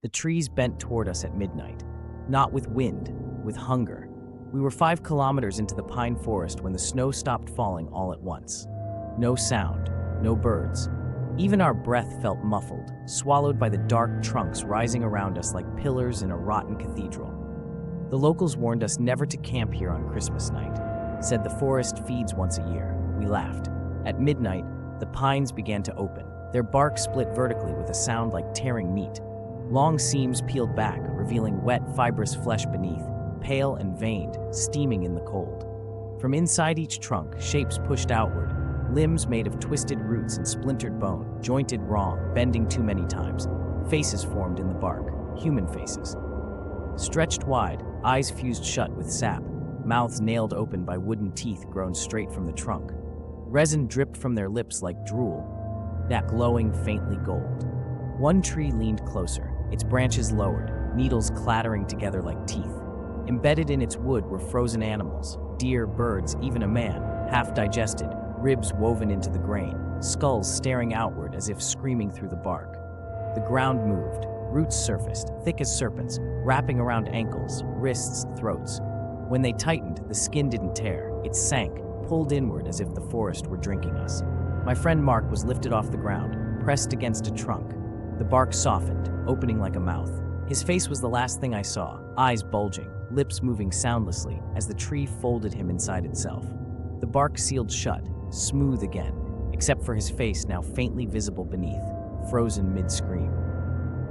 The trees bent toward us at midnight, not with wind, with hunger. We were 5 kilometers into the pine forest when the snow stopped falling all at once. No sound, no birds. Even our breath felt muffled, swallowed by the dark trunks rising around us like pillars in a rotten cathedral. The locals warned us never to camp here on Christmas night, said the forest feeds once a year. We laughed. At midnight, the pines began to open. Their bark split vertically with a sound like tearing meat. Long seams peeled back, revealing wet, fibrous flesh beneath, pale and veined, steaming in the cold. From inside each trunk, shapes pushed outward, limbs made of twisted roots and splintered bone, jointed wrong, bending too many times. Faces formed in the bark, human faces. Stretched wide, eyes fused shut with sap, mouths nailed open by wooden teeth grown straight from the trunk. Resin dripped from their lips like drool, that glowing faintly gold. One tree leaned closer, its branches lowered, needles clattering together like teeth. Embedded in its wood were frozen animals, deer, birds, even a man, half digested, ribs woven into the grain, skulls staring outward as if screaming through the bark. The ground moved, roots surfaced, thick as serpents, wrapping around ankles, wrists, throats. When they tightened, the skin didn't tear, it sank, pulled inward as if the forest were drinking us. My friend Mark was lifted off the ground, pressed against a trunk. The bark softened, opening like a mouth. His face was the last thing I saw, eyes bulging, lips moving soundlessly as the tree folded him inside itself. The bark sealed shut, smooth again, except for his face now faintly visible beneath, frozen mid-scream.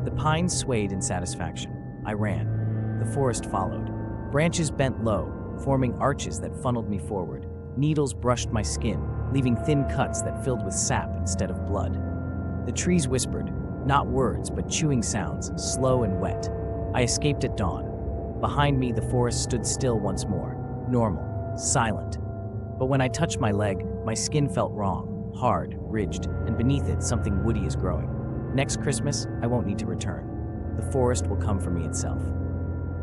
The pines swayed in satisfaction. I ran. The forest followed. Branches bent low, forming arches that funneled me forward. Needles brushed my skin, leaving thin cuts that filled with sap instead of blood. The trees whispered, not words, but chewing sounds, slow and wet. I escaped at dawn. Behind me, the forest stood still once more, normal, silent. But when I touched my leg, my skin felt wrong, hard, ridged, and beneath it, something woody is growing. Next Christmas, I won't need to return. The forest will come for me itself.